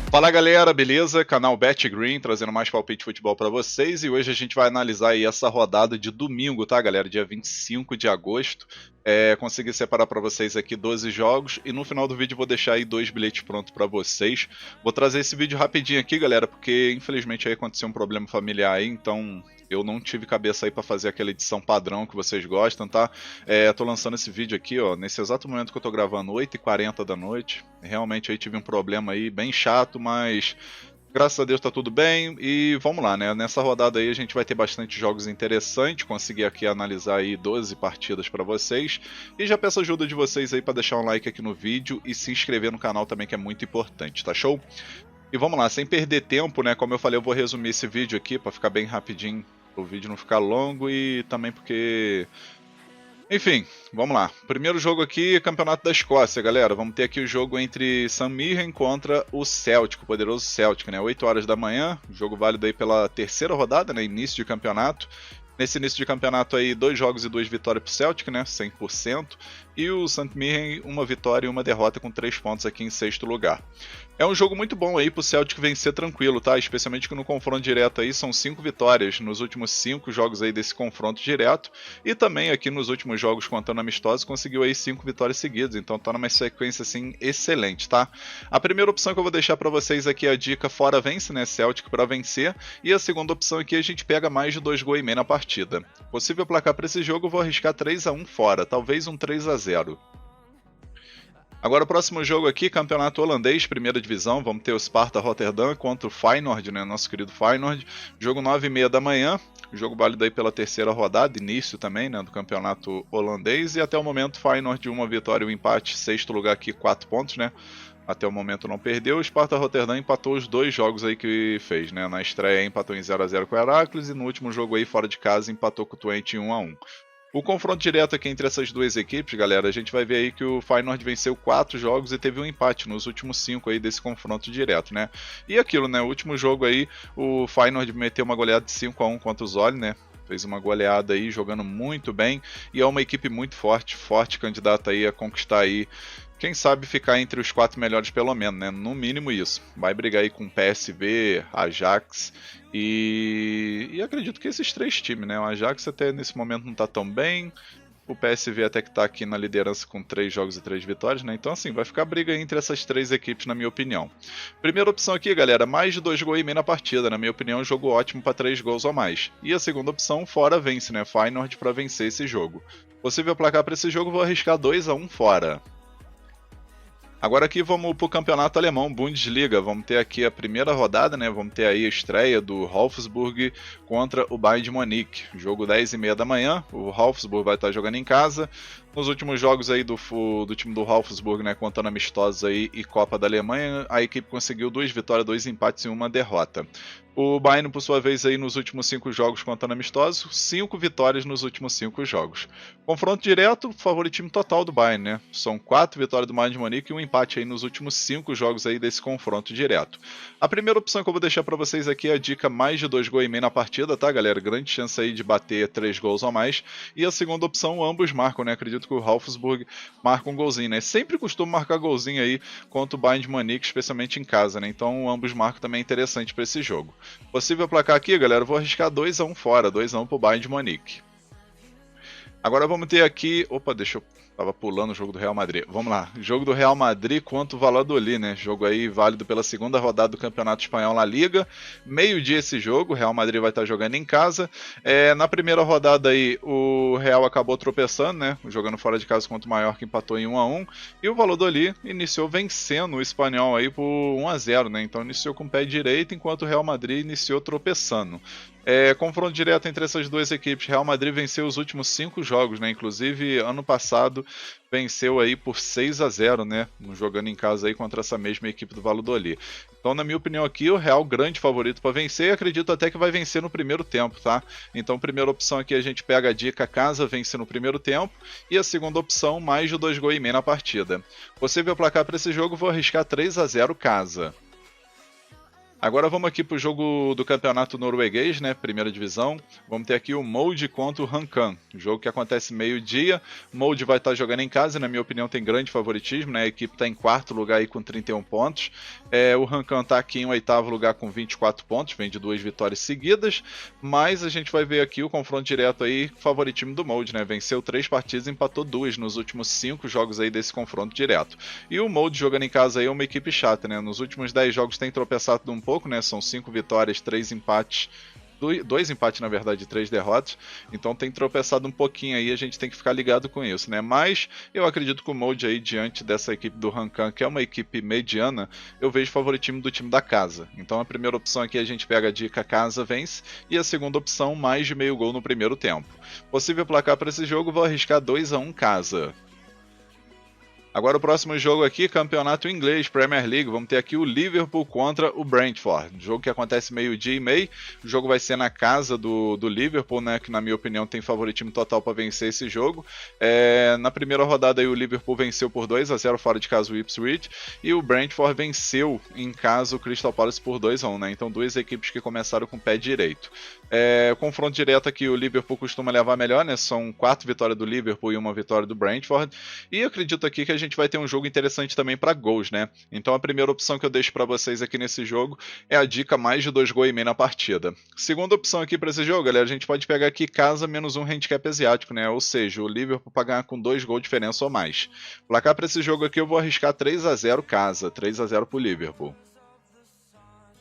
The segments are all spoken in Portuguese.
Fala galera, beleza? Canal BetGreen trazendo mais palpite de futebol para vocês, e hoje a gente vai analisar aí essa rodada de domingo, tá galera? Dia 25 de agosto. Consegui separar para vocês aqui 12 jogos e no final do vídeo vou deixar aí 2 bilhetes prontos para vocês. Vou trazer esse vídeo rapidinho aqui galera, porque infelizmente aí aconteceu um problema familiar aí, então eu não tive cabeça aí para fazer aquela edição padrão que vocês gostam, tá? Tô lançando esse vídeo aqui, ó, nesse exato momento que eu tô gravando, 8h40 da noite. Realmente aí tive um problema aí bem chato, mas graças a Deus tá tudo bem e vamos lá, né? Nessa rodada aí a gente vai ter bastante jogos interessantes, consegui aqui analisar aí 12 partidas para vocês. E já peço ajuda de vocês aí para deixar um like aqui no vídeo e se inscrever no canal também, que é muito importante, tá show? E vamos lá, sem perder tempo, né? Como eu falei, eu vou resumir esse vídeo aqui para ficar bem rapidinho, o vídeo não ficar longo e também porque... Enfim, vamos lá. Primeiro jogo aqui, Campeonato da Escócia, galera. Vamos ter aqui o jogo entre St Mirren contra o Celtic, o poderoso Celtic, né? 8 horas da manhã, jogo válido aí pela terceira rodada, né? Início de campeonato. Nesse início de campeonato aí, 2 jogos e 2 vitórias pro Celtic, né? 100%. E o St Mirren, 1 vitória e 1 derrota com 3 pontos aqui em 6º lugar. É um jogo muito bom aí pro Celtic vencer tranquilo, tá? Especialmente que no confronto direto aí são 5 vitórias nos últimos 5 jogos aí desse confronto direto. E também aqui nos últimos jogos contando amistosos conseguiu aí 5 vitórias seguidas. Então tá numa sequência assim excelente, tá? A primeira opção que eu vou deixar pra vocês aqui é a dica fora vence, né? Celtic pra vencer. E a segunda opção aqui a gente pega mais de 2 gols e meio na partida. Possível placar pra esse jogo eu vou arriscar 3-1 fora, talvez um 3-0. Agora o próximo jogo aqui, campeonato holandês, primeira divisão, vamos ter o Sparta Rotterdam contra o Feyenoord, né, nosso querido Feyenoord, jogo 9h30 da manhã, jogo válido aí pela terceira rodada, início também, né, do campeonato holandês, e até o momento Feyenoord 1 vitória e 1 empate, 6º lugar aqui, 4 pontos, né, até o momento não perdeu. O Sparta Rotterdam empatou os 2 jogos aí que fez, né, na estreia empatou em 0-0 com o Heracles e no último jogo aí fora de casa empatou com o Twente em 1-1. O confronto direto aqui entre essas duas equipes, galera, a gente vai ver aí que o Feyenoord venceu 4 jogos e teve um empate nos últimos 5 aí desse confronto direto, né? E aquilo, né, o último jogo aí, o Feyenoord meteu uma goleada de 5-1 contra o Zwolle, né? Fez uma goleada aí, jogando muito bem, e é uma equipe muito forte candidata aí a conquistar aí, quem sabe ficar entre os 4 melhores pelo menos, né? No mínimo isso. Vai brigar aí com PSV, Ajax e acredito que esses 3 times, né? O Ajax até nesse momento não tá tão bem. O PSV até que tá aqui na liderança com 3 jogos e 3 vitórias, né? Então assim, vai ficar briga entre essas 3 equipes na minha opinião. Primeira opção aqui, galera, mais de 2 gols e meio na partida. Na minha opinião, um jogo ótimo para 3 gols ou mais. E a segunda opção, fora vence, né? Feyenoord para vencer esse jogo. Possível placar para esse jogo, vou arriscar 2-1 fora. Agora aqui vamos para o campeonato alemão, Bundesliga, vamos ter aqui a primeira rodada, né? Vamos ter aí a estreia do Wolfsburg contra o Bayern de Munique, jogo 10h30 da manhã, o Wolfsburg vai estar jogando em casa. Nos últimos jogos aí do time do Wolfsburg, né, contando amistosos aí e Copa da Alemanha, a equipe conseguiu 2 vitórias, 2 empates e 1 derrota. O Bayern, por sua vez, aí nos últimos 5 jogos contando amistosos, 5 vitórias nos últimos 5 jogos. Confronto direto, favoritismo total do Bayern, né? São 4 vitórias do Bayern de Munique e um empate aí nos últimos 5 jogos aí desse confronto direto. A primeira opção que eu vou deixar para vocês aqui é a dica mais de 2 gols e meio na partida, tá, galera? Grande chance aí de bater 3 gols ou mais. E a segunda opção, ambos marcam, né? Acredito que o Wolfsburg marca um golzinho, né? Sempre costuma marcar golzinho aí contra o Bayern de Munique, especialmente em casa, né? Então ambos marcam também é interessante para esse jogo. Possível placar aqui, galera, eu vou arriscar 2-1 fora, 2-1 pro Bayern de Munique. Agora vamos ter aqui... Opa, tava pulando o jogo do Real Madrid. Vamos lá. Jogo do Real Madrid contra o Valladolid, né? Jogo aí válido pela segunda rodada do Campeonato Espanhol na Liga. Meio-dia esse jogo. O Real Madrid vai estar jogando em casa. Na primeira rodada aí, o Real acabou tropeçando, né? Jogando fora de casa contra o Mallorca, empatou em 1-1. E o Valladolid iniciou vencendo o Espanhol aí por 1-0, né? Então iniciou com o pé direito, enquanto o Real Madrid iniciou tropeçando. Confronto direto entre essas duas equipes. Real Madrid venceu os últimos 5 jogos, né? Inclusive, ano passado, venceu aí por 6-0, né, jogando em casa aí contra essa mesma equipe do Valladolid. Então, na minha opinião aqui, o Real grande favorito para vencer, e acredito até que vai vencer no primeiro tempo, tá? Então, primeira opção aqui a gente pega a dica casa vence no primeiro tempo, e a segunda opção mais de 2 gols e meio na partida. Possível placar para esse jogo, vou arriscar 3-0 casa. Agora vamos aqui para o jogo do campeonato norueguês, né? Primeira divisão. Vamos ter aqui o Molde contra o HamKam. Jogo que acontece meio-dia. Molde vai estar jogando em casa, e, na minha opinião, tem grande favoritismo, né? A equipe está em quarto lugar aí com 31 pontos. O HamKam está aqui em oitavo lugar com 24 pontos, vem de 2 vitórias seguidas. Mas a gente vai ver aqui o confronto direto aí, favoritismo do Molde, né? Venceu 3 partidas e empatou 2 nos últimos 5 jogos aí desse confronto direto. E o Molde jogando em casa aí é uma equipe chata, né? Nos últimos 10 jogos tem tropeçado um pouco, né? São 5 vitórias, 3 empates, 2 empates na verdade, 3 derrotas, então tem tropeçado um pouquinho aí, a gente tem que ficar ligado com isso, né? Mas eu acredito que o Molde aí, diante dessa equipe do HamKam, que é uma equipe mediana, eu vejo favoritismo do time da casa. Então a primeira opção aqui a gente pega a dica casa vence, e a segunda opção mais de meio gol no primeiro tempo. Possível placar para esse jogo, vou arriscar 2-1 casa. Agora o próximo jogo aqui, campeonato inglês, Premier League, vamos ter aqui o Liverpool contra o Brentford, jogo que acontece meio-dia e meio, o jogo vai ser na casa do Liverpool, né, que na minha opinião tem favoritismo total para vencer esse jogo. Na primeira rodada aí o Liverpool venceu por 2-0 fora de casa o Ipswich, e o Brentford venceu em casa o Crystal Palace por 2-1, né, então duas equipes que começaram com o pé direito. O confronto direto aqui o Liverpool costuma levar melhor, né, são 4 vitórias do Liverpool e 1 vitória do Brentford, e eu acredito aqui que a gente vai ter um jogo interessante também para gols, né? Então a primeira opção que eu deixo para vocês aqui nesse jogo é a dica mais de 2 gols e meio na partida. Segunda opção aqui para esse jogo, galera, a gente pode pegar aqui casa menos 1 handicap asiático, né? Ou seja, o Liverpool para ganhar com 2 gols de diferença ou mais. Placar para esse jogo aqui eu vou arriscar 3-0 casa, 3-0 pro Liverpool.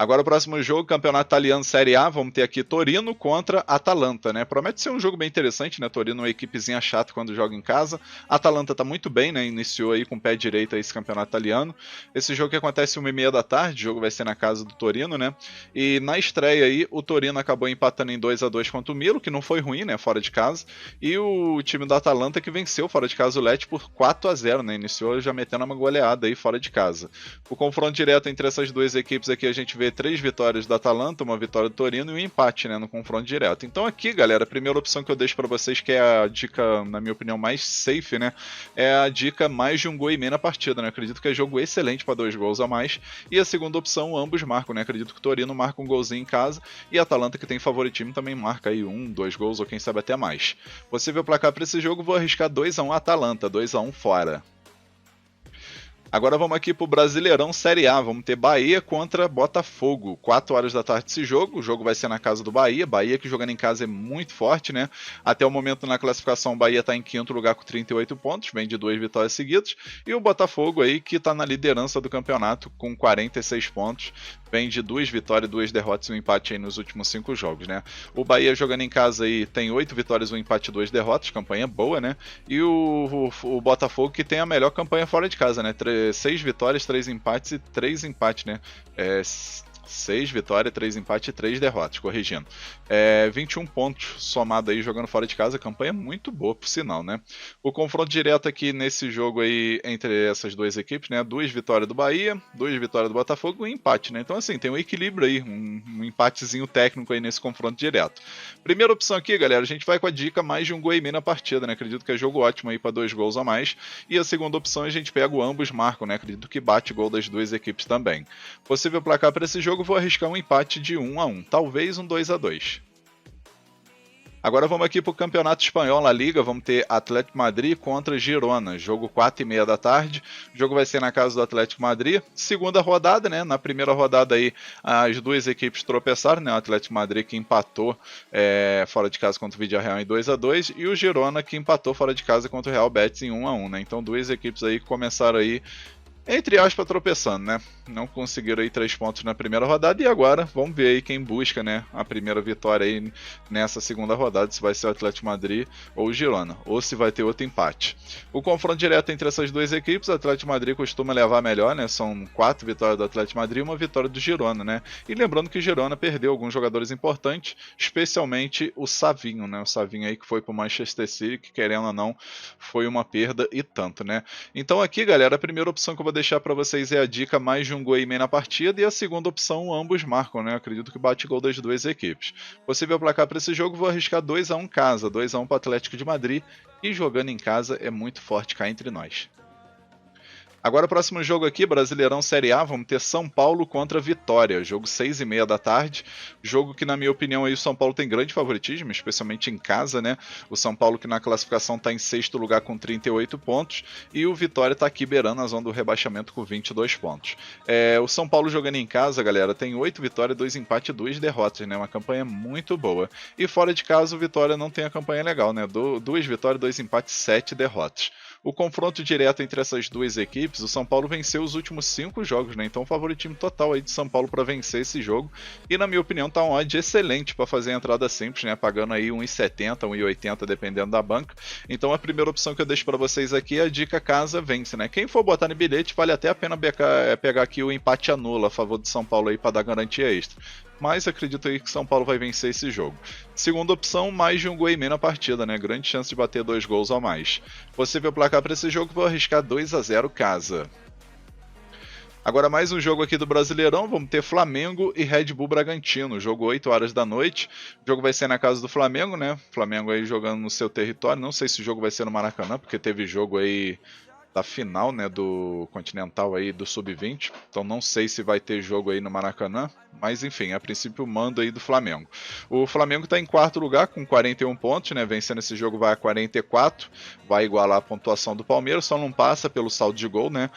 Agora o próximo jogo, campeonato italiano Série A, vamos ter aqui Torino contra Atalanta, né? Promete ser um jogo bem interessante, né? Torino é uma equipezinha chata quando joga em casa. Atalanta tá muito bem, né? Iniciou aí com o pé direito esse campeonato italiano. Esse jogo que acontece 1h30 da tarde, o jogo vai ser na casa do Torino, né? E na estreia aí, o Torino acabou empatando em 2-2 contra o Milo, que não foi ruim, né? Fora de casa. E o time da Atalanta que venceu fora de casa o Lecce por 4-0, né? Iniciou já metendo uma goleada aí fora de casa. O confronto direto entre essas duas equipes aqui a gente vê 3 vitórias da Atalanta, 1 vitória do Torino e um empate, né, no confronto direto. Então aqui, galera, a primeira opção que eu deixo para vocês, que é a dica, na minha opinião, mais safe, né, é a dica mais de 1 gol e meio na partida, né, acredito que é jogo excelente para 2 gols a mais, e a segunda opção, ambos marcam, né, acredito que o Torino marca um golzinho em casa, e a Atalanta, que tem favoritismo, também marca aí 1, 2 gols, ou quem sabe até mais. Possível placar para esse jogo, vou arriscar 2-1 Atalanta, 2-1 fora. Agora vamos aqui para o Brasileirão Série A, vamos ter Bahia contra Botafogo, 4 horas da tarde esse jogo, o jogo vai ser na casa do Bahia, Bahia que jogando em casa é muito forte, né? Até o momento na classificação o Bahia está em 5º lugar com 38 pontos, vem de 2 vitórias seguidas, e o Botafogo aí que está na liderança do campeonato com 46 pontos, vem de 2 vitórias, 2 derrotas e um empate aí nos últimos 5 jogos, né? O Bahia jogando em casa aí tem 8 vitórias, um empate e 2 derrotas, campanha boa, né? E o Botafogo que tem a melhor campanha fora de casa, né? 6 vitórias, 3 empates e 3 empates, né? 6 vitórias, 3 empates e 3 derrotas, corrigindo. 21 pontos somado aí jogando fora de casa, campanha muito boa, por sinal, né? O confronto direto aqui nesse jogo aí entre essas duas equipes, né? 2 vitórias do Bahia, 2 vitórias do Botafogo e um empate, né? Então assim, tem um equilíbrio aí, um empatezinho técnico aí nesse confronto direto. Primeira opção aqui, galera, a gente vai com a dica mais de 1 gol e meio na partida, né? Acredito que é jogo ótimo aí para 2 gols a mais. E a segunda opção a gente pega o ambos marcam, né? Acredito que bate gol das duas equipes também. Possível placar para esse jogo, vou arriscar um empate de 1-1, talvez um 2-2. Agora vamos aqui para o Campeonato Espanhol, La Liga, vamos ter Atlético Madrid contra Girona, jogo 4h30 da tarde, o jogo vai ser na casa do Atlético Madrid, segunda rodada, né, na primeira rodada aí as duas equipes tropeçaram, né, o Atlético Madrid que empatou fora de casa contra o Villarreal em 2-2 e o Girona que empatou fora de casa contra o Real Betis em 1-1, né, então duas equipes aí que começaram aí entre aspas, tropeçando, né? Não conseguiram aí 3 pontos na primeira rodada e agora vamos ver aí quem busca, né, a primeira vitória aí nessa segunda rodada, se vai ser o Atlético Madrid ou o Girona, ou se vai ter outro empate. O confronto direto entre essas duas equipes, o Atlético Madrid costuma levar melhor, né? São 4 vitórias do Atlético Madrid e uma vitória do Girona, né? E lembrando que o Girona perdeu alguns jogadores importantes, especialmente o Savinho, né? O Savinho aí que foi pro Manchester City, que querendo ou não, foi uma perda e tanto, né? Então aqui, galera, a primeira opção que eu vou deixar para vocês é a dica mais de um gol e meio na partida, e a segunda opção, ambos marcam, né? Eu acredito que bate gol das duas equipes. Possível placar para esse jogo, vou arriscar 2-1 casa, 2-1 para o Atlético de Madrid, e jogando em casa é muito forte cá entre nós. Agora o próximo jogo aqui, Brasileirão Série A, vamos ter São Paulo contra Vitória, jogo 6h30 da tarde, jogo que na minha opinião aí o São Paulo tem grande favoritismo, especialmente em casa, né? O São Paulo que na classificação está em 6º lugar com 38 pontos e o Vitória está aqui beirando a zona do rebaixamento com 22 pontos. O São Paulo jogando em casa, galera, tem 8 vitórias, 2 empates e 2 derrotas, né? Uma campanha muito boa. E fora de casa o Vitória não tem a campanha legal, né? 2 vitórias, 2 empates, 7 derrotas. O confronto direto entre essas duas equipes, o São Paulo venceu os últimos 5 jogos, né? Então favoritismo total aí de São Paulo para vencer esse jogo. E na minha opinião tá um odd excelente para fazer a entrada simples, né? Pagando aí 1,70, 1,80 dependendo da banca. Então a primeira opção que eu deixo para vocês aqui é a dica casa vence, né? Quem for botar no bilhete vale até a pena pegar aqui o empate anula a favor do São Paulo aí para dar garantia extra. Mas acredito aí que São Paulo vai vencer esse jogo. Segunda opção, mais de um gol e meio na partida, né? Grande chance de bater 2 gols ou mais. Possível placar para esse jogo, vou arriscar 2-0 casa. Agora mais um jogo aqui do Brasileirão, vamos ter Flamengo e Red Bull Bragantino, jogo 8 horas da noite, o jogo vai ser na casa do Flamengo, né? Flamengo aí jogando no seu território, não sei se o jogo vai ser no Maracanã, porque teve jogo aí da final, né, do Continental aí do Sub-20, então não sei se vai ter jogo aí no Maracanã, mas enfim, a princípio mando aí do Flamengo. O Flamengo está em 4º lugar com 41 pontos, né, vencendo esse jogo vai a 44, vai igualar a pontuação do Palmeiras, só não passa pelo saldo de gol, né,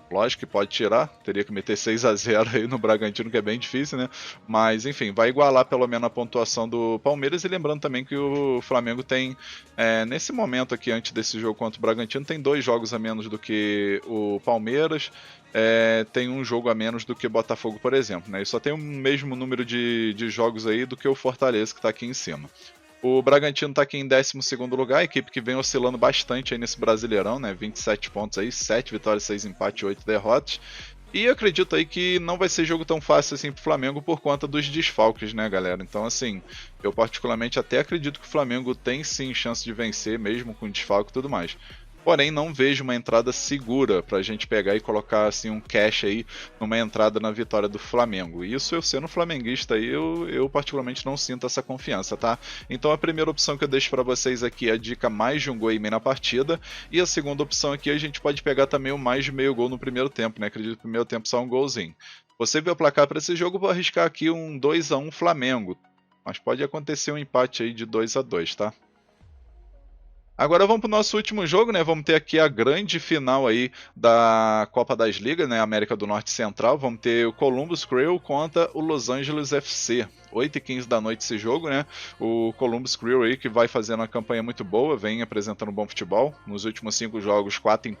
lógico que pode tirar, teria que meter 6-0 aí no Bragantino, que é bem difícil, né? Mas, enfim, vai igualar pelo menos a pontuação do Palmeiras. E lembrando também que o Flamengo tem, nesse momento aqui, antes desse jogo contra o Bragantino, tem 2 jogos a menos do que o Palmeiras. Tem um jogo a menos do que o Botafogo, por exemplo, né? E só tem o mesmo número de jogos aí do que o Fortaleza, que está aqui em cima. O Bragantino está aqui em 12º lugar, a equipe que vem oscilando bastante aí nesse Brasileirão, né? 27 pontos aí, 7 vitórias, 6 empates, 8 derrotas. E eu acredito aí que não vai ser jogo tão fácil assim pro Flamengo por conta dos desfalques, né, galera? Então, assim, eu particularmente até acredito que o Flamengo tem sim chance de vencer, mesmo com desfalque e tudo mais. Porém, não vejo uma entrada segura para a gente pegar e colocar assim um cash aí numa entrada na vitória do Flamengo. Isso eu sendo flamenguista aí, eu particularmente não sinto essa confiança, tá? Então a primeira opção que eu deixo para vocês aqui é a dica mais de um gol e meio na partida. E a segunda opção aqui a gente pode pegar também o mais de meio gol no primeiro tempo, né? Acredito que no primeiro tempo só um golzinho. Você vê o placar para esse jogo, vou arriscar aqui um 2-1 Flamengo. Mas pode acontecer um empate aí de 2-2, tá? Agora vamos para o nosso último jogo, né? Vamos ter aqui a grande final aí da Copa das Ligas, né? América do Norte Central. Vamos ter o Columbus Crew contra o Los Angeles FC. 8h15 da noite esse jogo, né? O Columbus Crew aí que vai fazendo uma campanha muito boa, vem apresentando bom futebol. Nos últimos 5 jogos, 4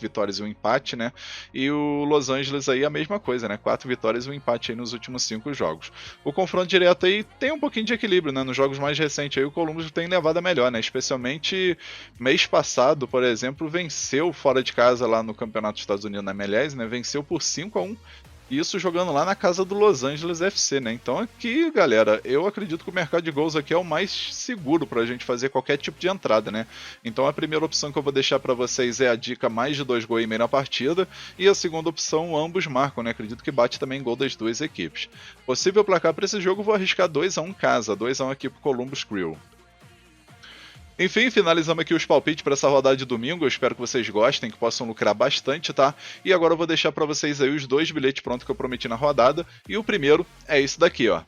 vitórias e um empate, né? E o Los Angeles aí a mesma coisa, né? 4 vitórias e um empate aí nos últimos 5 jogos. O confronto direto aí tem um pouquinho de equilíbrio, né? Nos jogos mais recentes aí o Columbus tem levado a melhor, né? Especialmente mês passado, por exemplo, venceu fora de casa lá no Campeonato dos Estados Unidos na MLS, né? Venceu por 5-1. Isso jogando lá na casa do Los Angeles FC, né? Então aqui, galera, eu acredito que o mercado de gols aqui é o mais seguro pra gente fazer qualquer tipo de entrada, né? Então a primeira opção que eu vou deixar pra vocês é a dica mais de 2 gols e meio na partida. E a segunda opção, ambos marcam, né? Acredito que bate também gol das duas equipes. Possível placar pra esse jogo, vou arriscar 2-1 casa, 2-1 aqui pro Columbus Crew. Enfim, finalizamos aqui os palpites para essa rodada de domingo. Eu espero que vocês gostem, que possam lucrar bastante, tá? E agora eu vou deixar para vocês aí os 2 bilhetes prontos que eu prometi na rodada. E o primeiro é esse daqui, ó.